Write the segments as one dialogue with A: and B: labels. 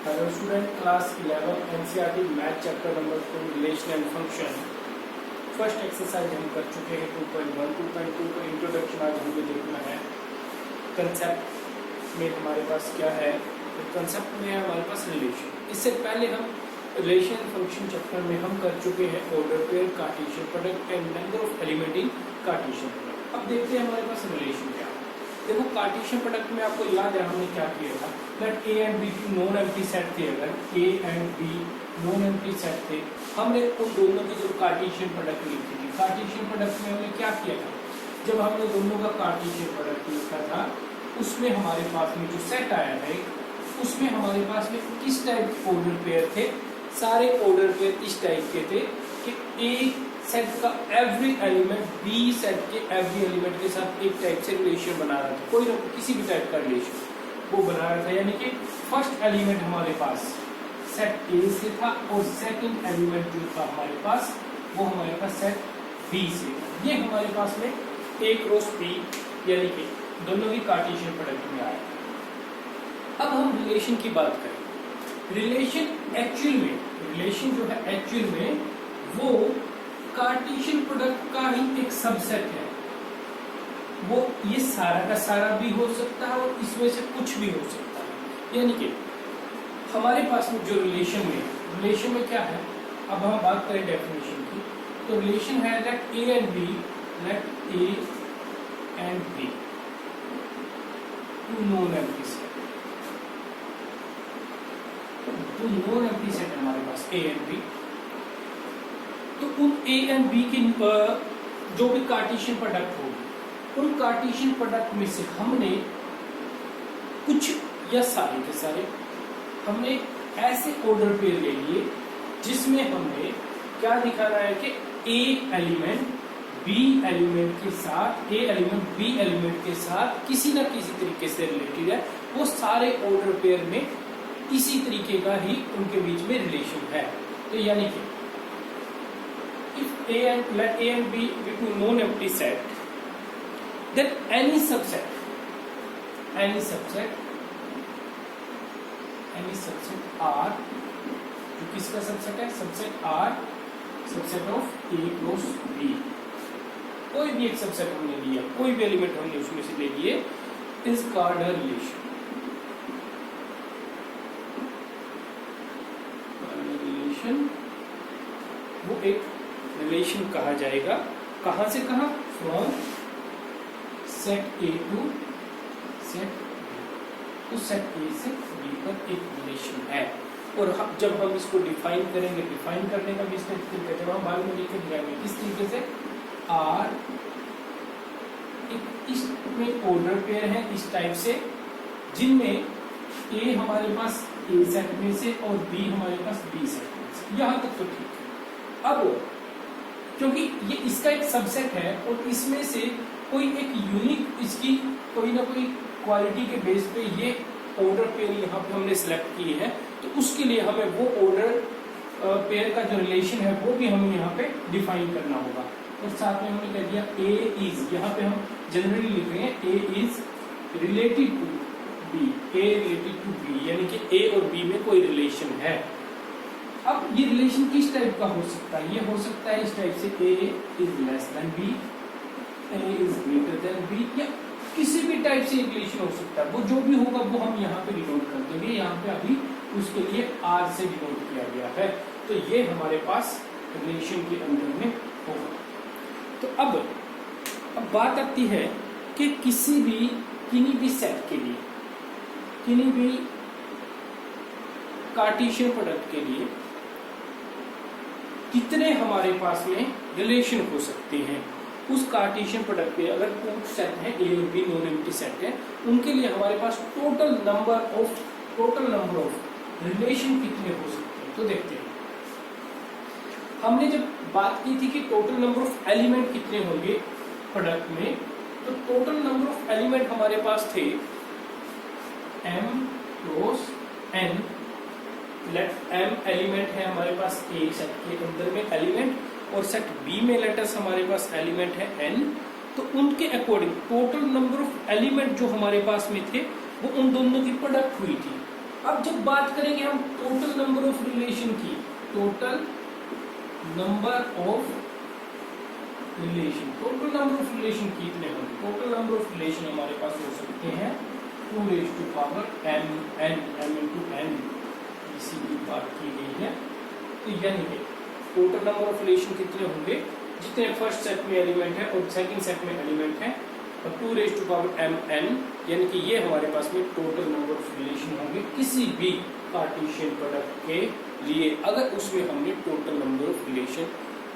A: Hello student, class 11 NCERT math chapter number 2 relation and function first exercise हम कर चुके हैं 2.1 2.2 का इंट्रोडक्शन आज हमें देखना है। कंसेप्ट में हमारे पास क्या है, तो कंसेप्ट में है हमारे पास रिलेशन। इससे पहले हम रिलेशन फंक्शन चैप्टर में हम कर चुके हैं order pair, Cartesian product and number of element in Cartesian product. अब देखते हैं हमारे पास रिलेशन क्या है। देखो कार्टेशियन प्रोडक्ट में आपको याद है हमने क्या किया था, that A and B two non empty set थे। अगर A and B non empty set थे, हमने उन दोनों की जो कार्टेशियन प्रोडक्ट लिखी थी। कार्टेशियन प्रोडक्ट में हमने क्या किया था, जब हमने दोनों का कार्टेशियन प्रोडक्ट लिखा था उसमें हमारे पास में जो सेट आया है उसमें हमारे पास में किस टाइप के ऑर्डर पेयर थे। सारे ऑर्डर पेयर इस टाइप के थे कि ए सेट का एवरी एलिमेंट बी सेट के एवरी एलिमेंट के साथ एक टाइप से रिलेशन बना रहा था, कोई किसी भी टाइप का रिलेशन वो बना रहा था। यानी कि फर्स्ट एलिमेंट हमारे पास सेट ए से था और सेकंड एलिमेंट जो था हमारे पास वो हमारे पास सेट बी से। ये हमारे पास में ए क्रॉस बी यानी कि दोनों की कार्टेशियन प्रोडक्ट में आया। अब हम रिलेशन की बात करें। रिलेशन एक्चुअल में, रिलेशन जो है एक्चुअल में वो कार्टेशियन प्रोडक्ट का ही एक सबसेट है। वो ये सारा का सारा भी हो सकता है और इसमें से कुछ भी हो सकता है। यानी कि हमारे पास में जो रिलेशन में क्या है, अब हम बात करें डेफिनेशन की, तो रिलेशन है let A and B, let A and B two non empty set. तो नॉन एम्प्टी सेट हमारे पास ए एंड बी, तो उन ए एंड बी के जो भी कार्टेशियन प्रोडक्ट होगी उन कार्टेशियन प्रोडक्ट में से हमने कुछ या सारे के सारे हमने ऐसे ऑर्डर पेयर ले लिए जिसमें हमने क्या दिखाना है कि ए एलिमेंट बी एलिमेंट के साथ, ए एलिमेंट बी एलिमेंट के साथ किसी ना किसी तरीके से रिलेटेड है। वो सारे ऑर्डर पेयर में इसी तरीके का ही उनके बीच में रिलेशन है। तो यानी कि if A and let A and B be two non-empty set, then any subset R, जो किसका सबसेट है, subset R, subset of A cross B, कोई भी एक सबसेट हमने लिया, कोई भी एलिमेंट हमने उसमें से ले लिए, is called a relation। वो एक रिलेशन कहा जाएगा। कहां से कहां, from set A to set B. तो सेट ए से बी पर एक रिलेशन है। और जब हम इसको डिफाइन करेंगे, डिफाइन करने का भी इसका तरीका जब हम बाद में लिख के दिखाएंगे किस तरीके से, आर एक इसमें ऑर्डर पेयर है इस टाइप से जिनमें ए हमारे पास ए सेट में से और बी हमारे पास बी सेट में से। यहां तक तो ठीक है। अब क्योंकि ये इसका एक सबसेट है और इसमें से कोई एक यूनिक इसकी कोई ना कोई क्वालिटी के बेस पे ये ऑर्डर पेयर यहाँ पे हमने सिलेक्ट की है, तो उसके लिए हमें वो ऑर्डर पेयर का जो रिलेशन है वो भी हमें यहाँ पे डिफाइन करना होगा। और साथ में हमने कह दिया ए इज, यहाँ पे हम जनरली लिख रहे हैं A is related to B, A related to B, यानी कि ए और बी में कोई रिलेशन है। अब ये रिलेशन किस टाइप का हो सकता है, ये हो सकता है इस टाइप से A is less than B, A is greater than B, या किसी भी टाइप से रिलेशन हो सकता है। वो जो भी होगा वो हम यहाँ पे डिनोट कर देंगे। यहाँ पे अभी उसके लिए आर से डिनोट किया गया है। तो ये हमारे पास रिलेशन के अंदर में होगा। तो अब बात आती है कि किसी भी सेट के लिए, किन्हीं भी कार्टेशियन प्रोडक्ट के लिए कितने हमारे पास में रिलेशन हो सकते हैं। उस कार्टेशियन प्रोडक्ट पे अगर टू सेट है, ए और बी नॉन एम्प्टी सेट है, उनके लिए हमारे पास टोटल नंबर ऑफ रिलेशन कितने हो सकते हैं। तो देखते हैं, हमने जब बात की थी कि टोटल नंबर ऑफ एलिमेंट कितने होंगे प्रोडक्ट में, तो टोटल नंबर ऑफ एलिमेंट हमारे पास थे m cross n। Let m element है हमारे पास ए सेट के अंदर में एलिमेंट, और सेट बी में लेटर्स हमारे पास एलिमेंट है n। तो उनके according total number of element जो हमारे पास में थे वो उन दोनों की प्रोडक्ट हुई थी। अब जब बात करेंगे हम टोटल नंबर ऑफ रिलेशन की, total number of relation, total number of relation कितने होंगे? टोटल नंबर ऑफ रिलेशन हमारे पास हो सकते हैं 2m इसी की बात की गई है। तो यानी कि टोटल नंबर ऑफ रिलेशन कितने होंगे? जितने फर्स्ट सेट में एलिमेंट है और सेकंड सेट में एलिमेंट है, और 2mn, यानी कि ये हमारे पास में टोटल नंबर ऑफ रिलेशन होंगे किसी भी कार्टेशियन प्रोडक्ट के लिए, अगर उसमें हमने total number of relation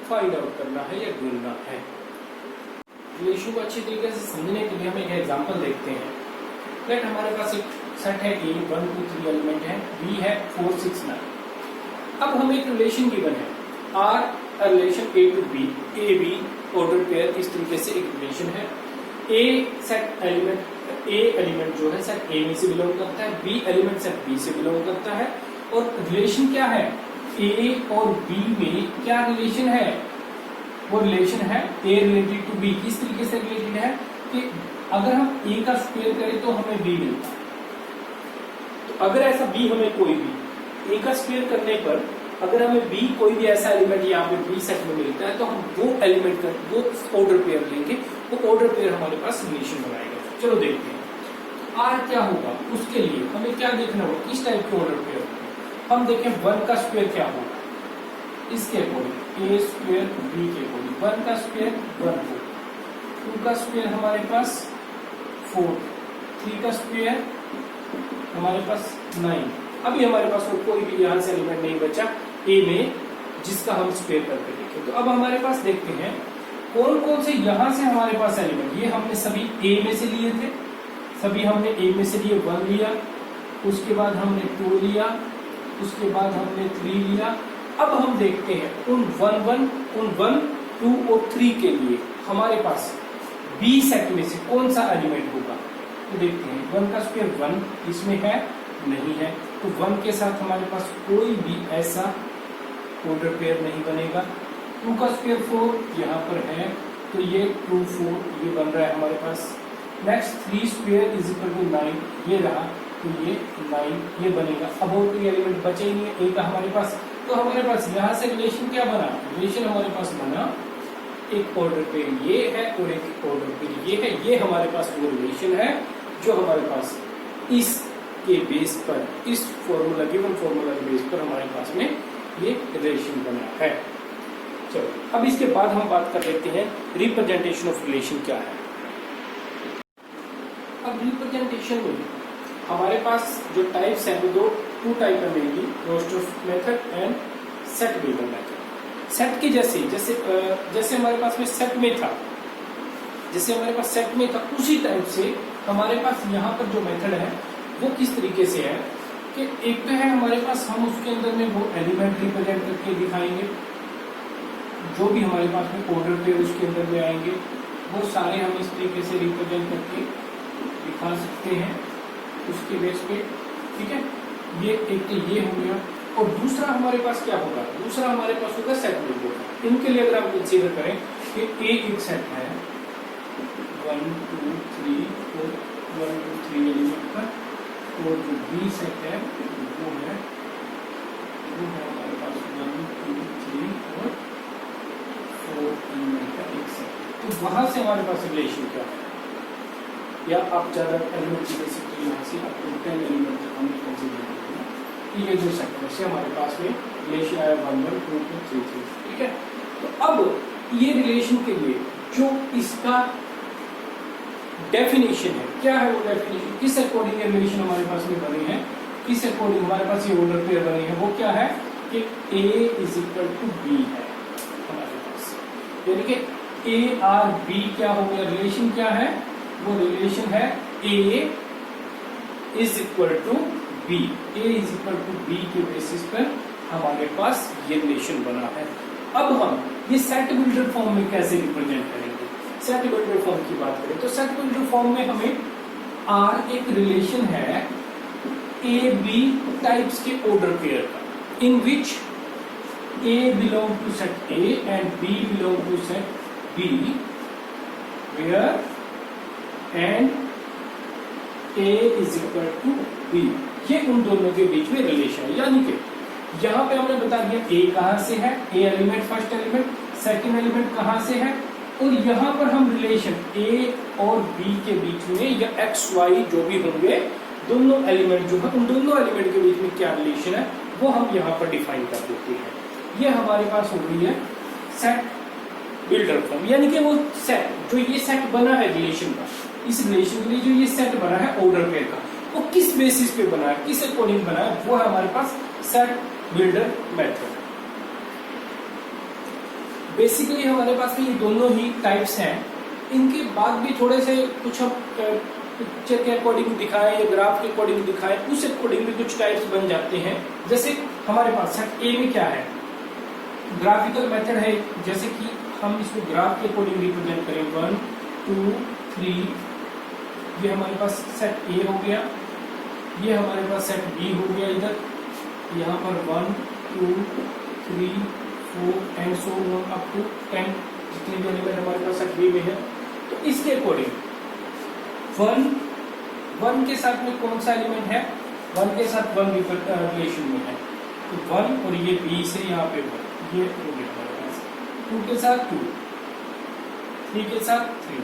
A: find out करना है या ढूंढना है। रिलेशन को अच्छी तरीके से समझने के लिए हम एक एग्जांपल देखते हैं। लेट हमारे पास एक सेट है ए, 1 2 3 एलिमेंट है, बी है 4 6 9। अब हम एक रिलेशन गिवन है R, relation A to B, A B order pair, इस तरीके से एक रिलेशन है। A set element, A element जो है सेट ए में से बिलोंग करता है, बी एलिमेंट सेट बी से बिलोंग करता है। और रिलेशन क्या है? ए और बी में क्या रिलेशन है? वो रिलेशन है ए रिलेटेड टू बी। किस तरीके से रिलेटेड है कि अगर हम ए का स्क्वायर करें तो हमें बी मिलता है। तो अगर ऐसा बी हमें कोई भी ए का स्क्वायर करने पर अगर हमें बी कोई भी ऐसा एलिमेंट यहाँ पे बी सेट में मिलता है, तो हम वो एलिमेंट का वो ऑर्डर पेयर लेंगे, वो ऑर्डर पेयर हमारे पास रिलेशन बनाएगा। चलो देखते हैं आर क्या होगा। उसके लिए हमें क्या देखना होगा, किस टाइप के ऑर्डर पेयर। हम देखें 1 का स्क्वायर क्या होगा, इसके अकॉर्डिंग ए स्क्वायर बी के अकॉर्डिंग 1 का स्क्वायर 1 हो, 2 का स्क्वायर हमारे पास 4, 3 का स्क्वायर हमारे पास 9। अभी हमारे पास वो कोई भी यहाँ से एलिमेंट नहीं बचा ए में जिसका हम स्क्वायर करके देखें। तो अब हमारे पास देखते हैं कौन कौन से यहाँ से हमारे पास एलिमेंट, ये हमने सभी ए में से लिए थे, सभी हमने ए में से लिए 1 लिया, उसके बाद हमने 2 लिया, उसके बाद हमने 3 लिया। अब हम देखते हैं उन 1 2 और 3 के लिए हमारे पास बी सेट में से कौन सा एलिमेंट होगा। तो देखते हैं 1 का स्क्वायर 1 इसमें है, नहीं है, तो 1 के साथ हमारे पास कोई भी ऐसा ऑर्डर पेयर नहीं बनेगा। 2 का स्क्वायर 4 यहाँ पर है, तो ये 2 4 ये बन रहा है हमारे पास। Next 3 square is equal to 9 ये रहा, तो ये 9 ये बनेगा। अब और कोई एलिमेंट बचे ही नहीं है ए का हमारे पास, तो हमारे पास यहाँ से रिलेशन क्या बना, रिलेशन हमारे पास बना एक ऑर्डर पेयर ये है और एक ऑर्डर पेयर ये है। ये हमारे पास वो रिलेशन है जो हमारे पास इस के बेस पर, इस फॉर्मूला गिवन फॉर्मूला के बेस पर हमारे पास में ये रिलेशन बना है। चलो अब इसके बाद हम बात कर लेते हैं रिप्रेजेंटेशन ऑफ रिलेशन क्या है। अब रिप्रेजेंटेशन में हमारे पास जो टाइप्स हैं वो 2 टाइप है mainly, roster method and set builder method. Set की जैसे हमारे पास में सेट में था, जैसे हमारे पास सेट में था उसी टाइप से हमारे पास यहाँ पर जो मेथड है वो किस तरीके से है कि एक तो है हमारे पास हम उसके अंदर में वो एलिमेंट रिप्रेजेंट करके दिखाएंगे, जो भी हमारे पास में ऑर्डर पेयर उसके अंदर में आएंगे वो सारे हम इस तरीके से रिप्रेजेंट करके दिखा सकते हैं उसके बेस पे, ठीक है। ये एक तो ये हो गया। और दूसरा हमारे पास क्या होगा, दूसरा हमारे पास होगा सेट बिल्डर। इनके लिए अगर हम कंसीडर करें कि ए एक सेट है 1 2 3 4 1 2 3 एलिमेंट का, और जो बी सेट है वो है हमारे पास 1 2 3 और 4 एलिमेंट का एक सेट। तो वहां से हमारे पास रिलेशन क्या है, या आप ज्यादा एलिमेंट दे सकते हो, यहाँ से आपको 10 एलिमेंट तक हम कंसीडर करते हैं कि ये जो सेट है हमारे पास में रिलेशन आया 1 1 2 2 3 3, ठीक है। तो अब ये रिलेशन के लिए जो इसका डेफिनेशन है, क्या है वो डेफिनेशन, किस अकॉर्डिंग रिलेशन हमारे पास में बने हैं, किस अकॉर्डिंग हमारे पास ये ऑर्डर पेयर बने हैं, वो क्या है कि A is equal to B है हमारे पास। यानी कि A और B क्या हो गया, रिलेशन क्या है, वो रिलेशन है A is equal to B. A is equal to B के बेसिस पर हमारे पास ये रिलेशन बना है। अब हम ये सेट बिल्डर फॉर्म में कैसे रिप्रेजेंट करेंगे। सेट बिल्डर फॉर्म की बात करें तो सेट बिल्डर फॉर्म में हमें R एक रिलेशन है A B टाइप्स के ऑर्डर पेयर का, in which A belong to set A and B belong to set B, where and A is equal to B। ये उन दोनों के बीच में रिलेशन है। यानी कि यहाँ पे हमने बता दिया ए कहाँ से है, A element first element, second element कहाँ से है, और यहाँ पर हम रिलेशन ए और बी के बीच में या एक्स वाई जो भी होंगे दोनों एलिमेंट जो है उन दोनों एलिमेंट के बीच में क्या रिलेशन है वो हम यहाँ पर डिफाइन कर देते हैं। ये हमारे पास हो गई है सेट बिल्डर फॉर्म, यानी कि वो सेट जो ये सेट बना है रिलेशन का, इस रिलेशन के लिए जो ये सेट बना है ऑर्डर पेयर का, वो किस बेसिस पे बना है, किस अकॉर्डिंग बना है, वो है हमारे पास सेट बिल्डर मेथड। बेसिकली हमारे पास में ये दोनों ही टाइप्स हैं। इनके बाद भी थोड़े से कुछ हम पिक्चर के अकॉर्डिंग दिखाएं या ग्राफ के अकॉर्डिंग दिखाएं, उस अकॉर्डिंग भी कुछ टाइप्स बन जाते हैं। जैसे हमारे पास सेट ए में क्या है, ग्राफिकल मेथड है, जैसे कि हम इसको ग्राफ के अकॉर्डिंग रिप्रेजेंट करें 1 2 3, ये हमारे पास सेट ए हो गया, ये हमारे पास सेट बी हो गया, इधर यहाँ पर 1 2 3 4 and so on up to 10 जितने भी एलिमेंट हमारे पास सेट बी में है। तो इसके अकॉर्डिंग 1 के साथ में कौन सा एलिमेंट है, 1 के साथ 1 रिलेशन में है, तो 1 और ये बी से यहाँ पे 1, ये हो गया हमारे पास, 2 के साथ 2, 3 के साथ 3,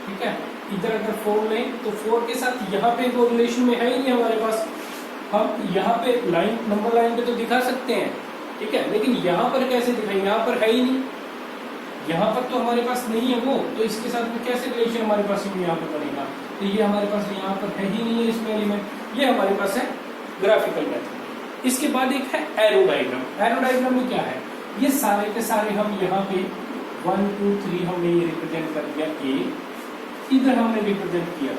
A: ठीक है। इधर अगर 4 लें तो 4 के साथ यहाँ पे वो रिलेशन में है ही नहीं हमारे पास, हम यहाँ पे लाइन नंबर लाइन पे तो दिखा सकते हैं, ठीक है, लेकिन यहाँ पर कैसे दिखाएंगे, यहाँ पर है ही नहीं, यहाँ पर तो हमारे पास नहीं है वो, तो इसके साथ में कैसे रिलेशन हमारे पास यहाँ पर बनेगा, तो ये हमारे पास यहाँ पर है ही नहीं है इसमें एलिमेंट, ये हमारे पास है ग्राफिकल मेथड। इसके बाद एक है एरो डायग्राम। एरो डायग्राम में क्या है, ये सारे के सारे हम यहाँ पे 1 2 3 हमने ये रिप्रेजेंट कर दिया ए, इधर हमने रिप्रेजेंट किया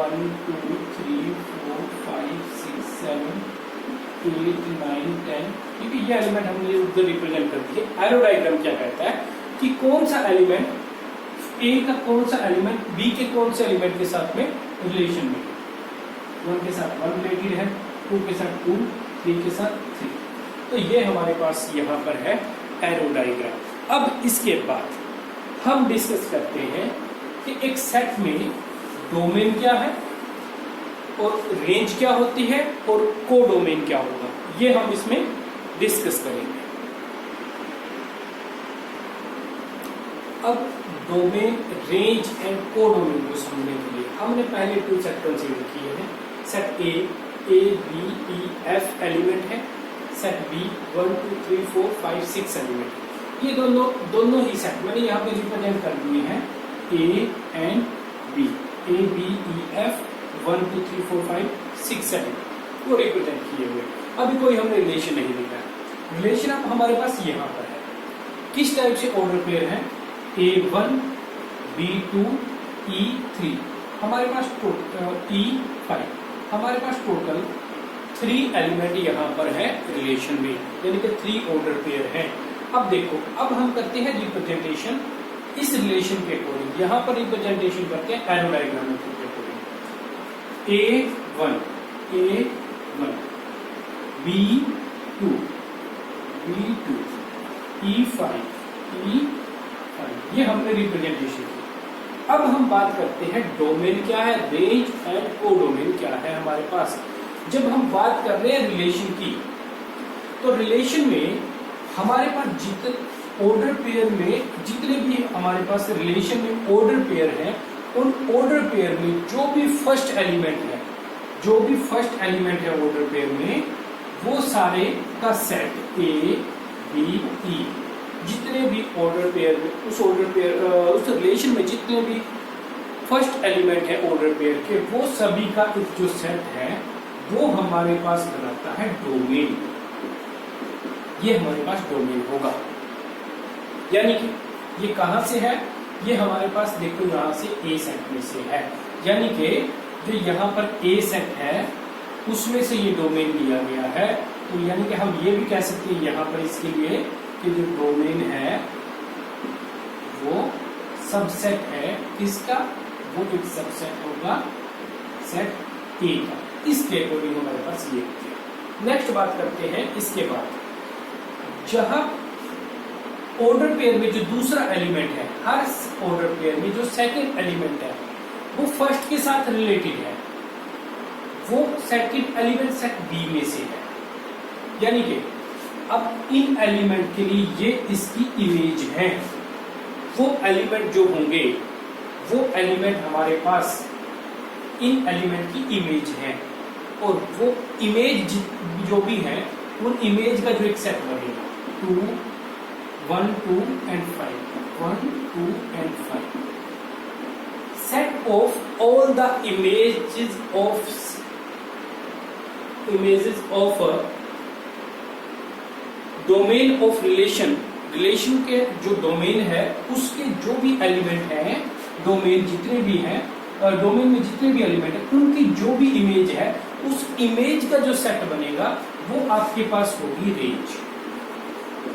A: 1 2 3 4 5 6 7 8 9 10, क्योंकि ये एलिमेंट हमने उधर रिप्रेजेंट कर दिए। एरो डायग्राम क्या कहता है कि कौन सा एलिमेंट ए का कौन सा एलिमेंट बी के कौन से एलिमेंट के साथ में रिलेशन में, 1 के साथ 1 रिलेटेड है, 2 के साथ 2, 3 के साथ 3, तो ये हमारे पास यहाँ पर है एरो डायग्राम। अब इसके बाद हम डिस्कस करते हैं कि एक सेट में डोमेन क्या है और रेंज क्या होती है और कोडोमेन क्या होगा, ये हम इसमें डिस्कस करेंगे। अब डोमेन, रेंज एंड कोडोमेन को समझने के लिए हमने पहले 2 सेट कंसीडर किए हैं। Set A B E F element है, सेट बी 1 2 3 4 5 6 एलिमेंट। ये दोनों ही सेट मैंने यहाँ पे रिप्रेजेंट कर दिए हैं, A and B, A B E F 1 2 3 4 5 6 element वो रिप्रेजेंट किए हुए। अभी कोई हमने रिलेशन नहीं लिखा है, रिलेशन अब हमारे पास यहाँ पर है। किस टाइप से ऑर्डर पेयर है, A1 B2 E3, हमारे पास E5, हमारे पास टोटल 3 एलिमेंट यहाँ पर है रिलेशन में, यानी कि 3 ऑर्डर पेयर है। अब देखो, अब हम करते हैं रिप्रेजेंटेशन इस रिलेशन के अकॉर्डिंग, यहाँ पर रिप्रेजेंटेशन करते हैं एरो डायग्राम के अकॉर्डिंग। A1 B2 E5 ये हमने रिप्रेजेंटेशन की। अब हम बात करते हैं डोमेन क्या है, रेंज एंड कोडोमेन क्या है हमारे पास। जब हम बात कर रहे हैं रिलेशन की, तो रिलेशन में हमारे पास जितने ऑर्डर पेयर में जितने भी हमारे पास रिलेशन में ऑर्डर पेयर है, उन ऑर्डर पेयर में जो भी फर्स्ट एलिमेंट है ऑर्डर पेयर में, वो सारे का सेट ए बी ई, जितने भी ऑर्डर पेयर में उस रिलेशन में जितने भी फर्स्ट एलिमेंट है ऑर्डर पेयर के, वो सभी का एक जो सेट है वो हमारे पास बनाता है डोमेन। ये हमारे पास डोमेन होगा, यानी कि ये कहां से है, ये हमारे पास देखो यहां से ए सेट में से है, यानी कि जो यहाँ पर ए सेट है उसमें से ये डोमेन लिया गया है। तो यानी कि हम ये भी कह सकते हैं यहाँ पर इसके लिए कि जो डोमेन है वो सबसेट है किसका, वो एक सबसेट होगा सेट ए का। इसके अकॉर्डिंग हमारे पास ये है। नेक्स्ट बात करते हैं इसके बाद, जहां ऑर्डर पेयर में जो दूसरा एलिमेंट है, हर ऑर्डर पेयर में जो सेकंड एलिमेंट है वो फर्स्ट के साथ रिलेटेड है, वो सेट के एलिमेंट सेट बी में से है। यानी कि अब इन एलिमेंट के लिए ये इसकी इमेज है। वो एलिमेंट जो होंगे वो एलिमेंट हमारे पास इन एलिमेंट की इमेज है, और वो इमेज जो भी है उन इमेज का जो एक सेट बनेगा 2, 1, 2 and 5, 1, 2 and 5, set of all the images of a domain of relation के जो डोमेन है उसके जो भी एलिमेंट हैं, डोमेन जितने भी हैं, डोमेन में जितने भी एलिमेंट है उनकी जो भी इमेज है उस इमेज का जो सेट बनेगा वो आपके पास होगी रेंज।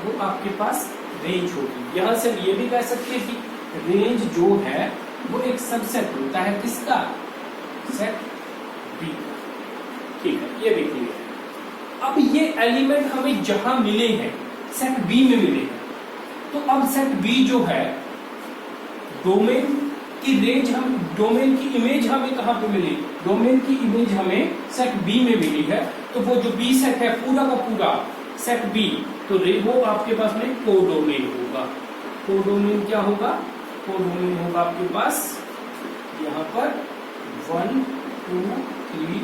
A: वो आपके पास रेंज होगी। यहां से ये भी कह सकते हैं कि रेंज जो है वो एक सबसेट होता है किसका? Set B. ठीक है, ये भी क्लियर है। अब ये एलिमेंट हमें जहां मिले हैं सेट बी में मिले हैं, तो अब सेट बी जो है डोमेन की रेंज हम डोमेन की इमेज हमें कहां पे मिली? डोमेन की इमेज हमें सेट बी में मिली है। तो वो जो बी सेट है पूरा का पूरा सेट बी, तो वो आपके पास में कोडोमेन होगा। कोडोमेन क्या होगा? कोडोमेन होगा आपके पास यहाँ पर 1, 2, 3,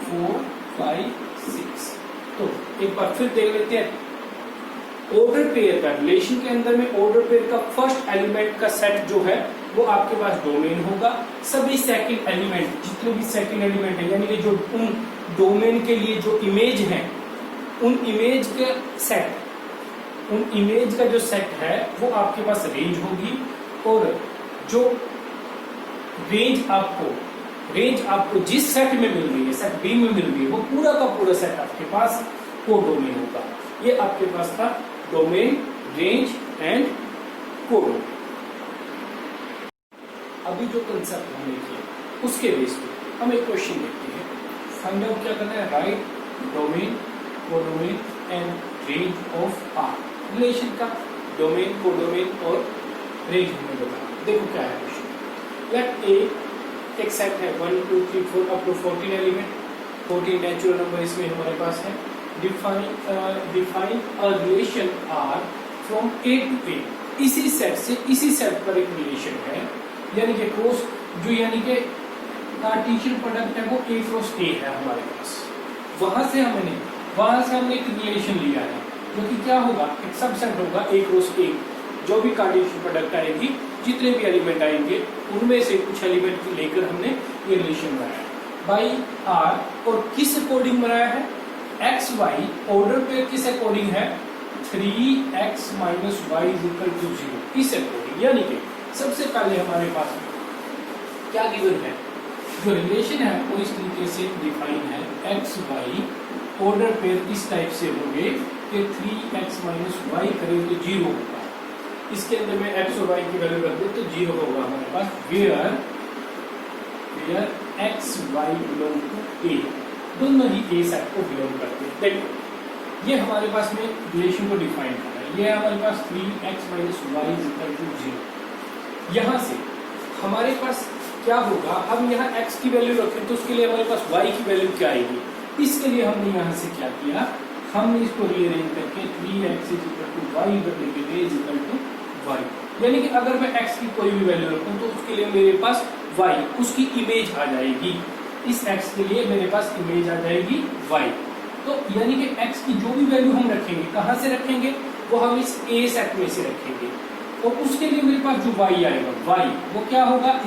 A: 4, 5, 6। तो एक बार फिर देख लेते हैं ऑर्डर पेयर का। रिलेशन के अंदर में ऑर्डर पेयर का फर्स्ट एलिमेंट का सेट जो है वो आपके पास डोमेन होगा। सभी सेकंड एलिमेंट जितने भी सेकंड एलिमेंट है यानी कि जो उन डोमेन के लिए जो इमेज है उन इमेज के सेट, उन इमेज का जो सेट है वो आपके पास रेंज होगी। और जो रेंज आपको जिस सेट में मिल रही है, सेट बी में मिल रही है, वो पूरा का पूरा सेट आपके पास कोडोमेन होगा। ये आपके पास था डोमेन, रेंज एंड कोडोमेन। अभी जो कंसेप्ट हमने किया उसके बेस पे हम एक क्वेश्चन देखते हैं। फाइंड आउट क्या करना है? Right domain, codomain and range of R. Relation का डोमेन, कोडोमेन और रेंज हमें बताना। देखो क्या है क्वेश्चन। लेट ए एक सेट है 1, 2, 3, 4 up to 14 element, 14 natural number इसमें हमारे पास है। Define a relation R from A to A. इसी सेट पर एक रिलेशन है, यानी कि क्रॉस जो यानी कि कार्टेशियन प्रोडक्ट है वो ए क्रॉस ए है हमारे पास। वहां से हमने एक रिलेशन लिया है जो कि क्या होगा? एक सबसेट होगा ए क्रॉस ए। जो भी कार्टेशियन प्रोडक्ट आएगी, जितने भी एलिमेंट आएंगे उनमें से कुछ एलिमेंट लेकर हमने ये रिलेशन बनाया बाई आर। और किस अकॉर्डिंग बनाया है? एक्स वाई ऑर्डर पे किस अकॉर्डिंग है? 3x - y = 0 इस अकॉर्डिंग। यानी कि सबसे पहले हमारे पास क्या गिवन है? जो रिलेशन है वो इस तरीके से डिफाइन है। एक्स वाई ऑर्डर पेयर इस टाइप से होंगे कि 3x - y करें तो 0 होगा। इसके अंदर में x और y की वैल्यू रख दे तो 0 होगा हमारे पास। Where x y belong to a, दोनों ही a सेट को बिलोंग करते हैं। देखो ये हमारे पास में रिलेशन को डिफाइन कर रहा है। ये हमारे पास 3x - y = 0। यहाँ से हमारे पास क्या होगा? हम यहाँ x की वैल्यू रखें तो उसके लिए हमारे पास y की वैल्यू क्या आएगी? इसके लिए हमने यहाँ से क्या किया? हमने इसको रीअरेंज करके 3x = y बदले के लिए y। यानी कि अगर मैं x की कोई भी वैल्यू रखूं तो उसके लिए मेरे पास y उसकी इमेज आ जाएगी। इस x के लिए मेरे पास इमेज आ जाएगी y। तो यानी कि x की जो भी वैल्यू हम रखेंगे, कहां से रखेंगे? वो हम इस a सेट में से रखेंगे। और उसके लिए मेरे पास जो y आएगा, y वो क्या होगा? =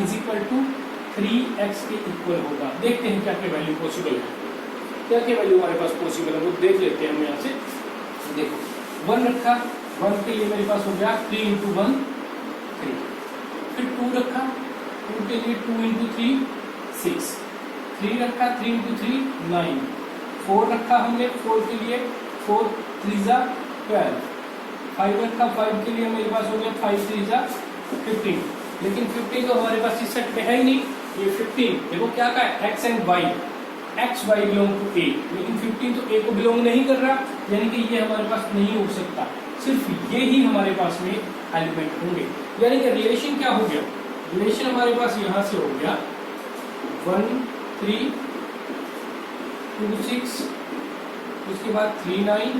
A: 3x के इक्वल होगा। देखते हैं क्या क्या वैल्यू पॉसिबल है, क्या क्या वैल्यू हमारे पास पॉसिबल है वो देख लेते हैं हम यहाँ से। देखो 1 रखा, 1 के लिए मेरे पास हो गया 3 × 1 3। फिर 2 रखा, 2 के लिए 2 × 3 6। 3 रखा, 3 × 3 9। 4 रखा हमने, 4 के लिए 4 × 3 = 12। 5 रखा, 5 के लिए मेरे पास हो गया 5 × 3 = 15। लेकिन 15 तो हमारे पास इस सेट में है ही नहीं। ये 15 देखो क्या का है? x and y, X Y belong to A, लेकिन 15 तो ए को बिलोंग नहीं कर रहा, यानी कि ये हमारे पास नहीं हो सकता। सिर्फ ये ही हमारे पास में एलिमेंट होंगे। यानी कि रिलेशन क्या हो गया? रिलेशन हमारे पास यहाँ से हो गया 1 3 2 6, उसके बाद 3 9,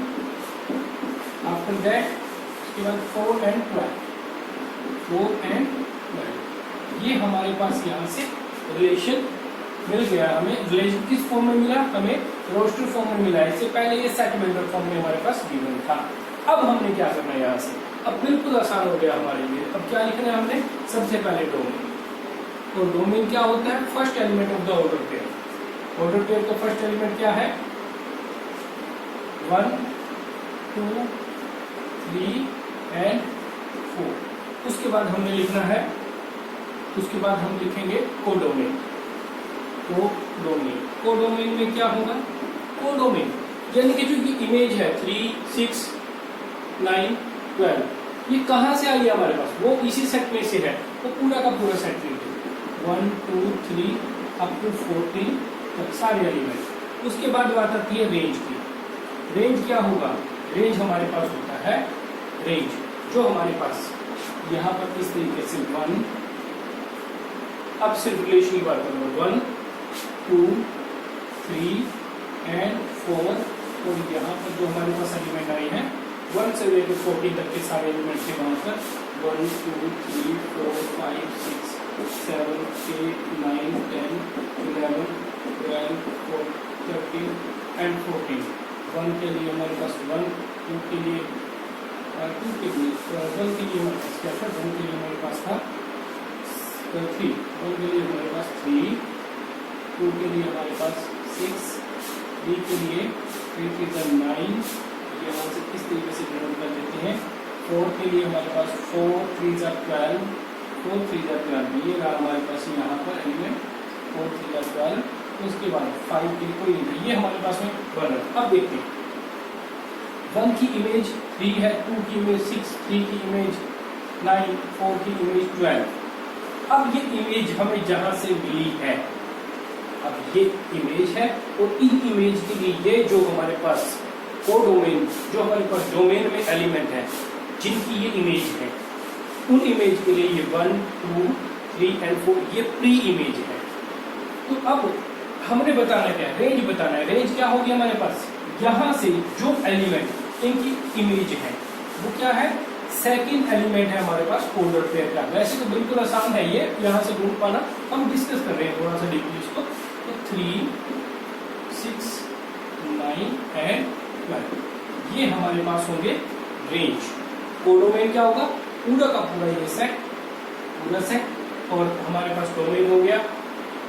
A: आफ्टर दैट उसके बाद 4 and 12, 4 and 12। ये हमारे पास यहाँ से रिलेशन मिल गया। हमें रिलेशन किस फॉर्म में मिला? हमें रोस्टर फॉर्म में मिला। इससे पहले ये सेट मेंबर फॉर्म में हमारे पास गिवन था। अब हमने क्या करना है यहाँ से? अब बिल्कुल आसान हो गया हमारे लिए। अब क्या लिखना है हमने? सबसे पहले डोमेन। तो डोमेन क्या होता है? First element of the order pair. Order pair का फर्स्ट एलिमेंट क्या है? 1 2 3 and 4। उसके बाद हमने लिखना है, उसके बाद हम लिखेंगे कोडोमेन। कोडोमेन में क्या होगा? कोडोमेन यानी कि जो ये इमेज है 3 6 9 12, ये कहाँ से आई है हमारे पास? वो इसी सेट में से है। तो पूरा का पूरा सेट लीजिए 1 2 3 अप टू 14 तक सारे एलिमेंट। उसके बाद बात आती है रेंज की। रेंज क्या होगा? रेंज हमारे पास होता है रेंज जो हमारे पास यहाँ पर इस तरीके से 1, अब सिर्फ रिलेशन की बात करूंगा 1 2 3 and 4। तो यहाँ पर जो हमारे पास एलिमेंट आए हैं 1 से लेकर 14 तक के सारे एलिमेंट थे वहां पर 1 2 3 4 5 6 7 8 9 10 11 12 13 and 14। 1 के लिए हमारे पास 1, 2 के लिए 1 के लिए हमारे पास क्या था? 1 के लिए हमारे पास था 3, 1 के लिए हमारे पास 3, 2 के लिए हमारे पास 6, 3 के लिए 3 3 9, यहाँ से इस तरीके से डिनोट कर देते हैं। 4 के लिए हमारे पास 4 3 12, 4 3 12, ये रहा हमारे पास यहाँ पर एलिमेंट 4 3 12। उसके बाद 5 के लिए कोई नहीं था, ये हमारे पास में 1 है। अब देखते हैं 1 की इमेज 3 है, 2 की इमेज 6, 3 की इमेज 9, 4 की इमेज 12। अब ये इमेज हमें जहां से मिली है, अब ये इमेज है और इन इमेज के लिए ये जो हमारे पास कोडोमेन, जो हमारे पास डोमेन में एलिमेंट है जिनकी ये इमेज है, उन इमेज के लिए ये 1 2 3 and 4 ये प्री इमेज है। तो अब हमने बताना क्या है? रेंज बताना है। रेंज क्या होगी हमारे पास? यहाँ से जो एलिमेंट इनकी इमेज है वो क्या है? सेकंड एलिमेंट है हमारे पास ऑर्डर पेयर का। वैसे तो बिल्कुल आसान है ये, यहाँ से ढूंढ पाना। हम डिस्कस कर रहे हैं थोड़ा सा डीपली इसको। तो 3 6 9 and 12 ये हमारे पास होंगे रेंज। कोडोमेन क्या होगा? पूरा का पूरा ये सेट, पूरा सेट। और हमारे पास डोमेन हो गया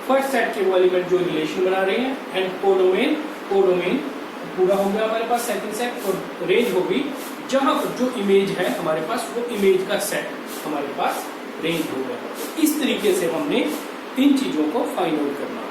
A: फर्स्ट सेट के वो एलिमेंट जो रिलेशन बना रहे हैं, एंड कोडोमेन पूरा हो गया हमारे पास सेकंड सेट। और रेंज होगी जहां पर जो इमेज है हमारे पास वो इमेज का सेट हमारे पास रेंज हो गया। इस तरीके से हमने इन चीजों को फाइंड आउट करना है।